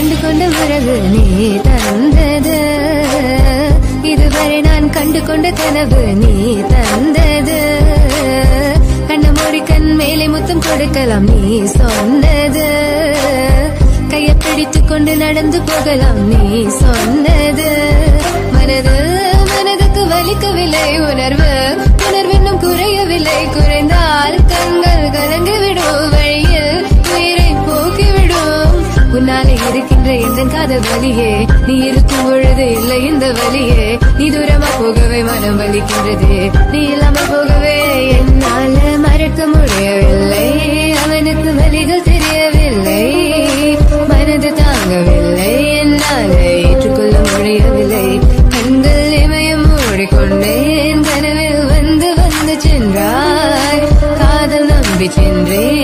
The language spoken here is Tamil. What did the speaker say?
கண்டு கொண்ட உறவு நீ தந்தது, இதுவரை நான் கண்டு கொண்ட கனவு நீ தந்தது. கண்ண மூடி கண் மேலே முத்தம் கொடுக்கலாம் நீ சொன்னது, கையை பிடித்துக் கொண்டு நடந்து போகலாம் நீ சொன்னது. மனதுக்கு வலிக்கவில்லை உணர்வு, உணர்வென்னும் குறையவில்லை, குறைந்தால் கண்கள் கலங்கிவிடும், வழியில் உயிரை போக்கிவிடும். உன்னாலே இருக்கின்ற எந்த காதல் வலியே, நீ இருக்கும் பொழுது இல்லை இந்த வலியே. நீ தூரமா போகவே மனம் வலிக்கின்றது, நீ இல்லாமல் போகவே என்னால மறக்க முடியவில்லை. அவனுக்கு வலிகள் தெரியவில்லை, மனது தாங்கவில்லை, என்னால ஏற்றுக்கொள்ள முடியவில்லை. கண்கள் இமயம் மூடிக்கொண்டேன், கனவில் வந்து வந்து சென்றாய், காதல் நம்பி சென்றேன்.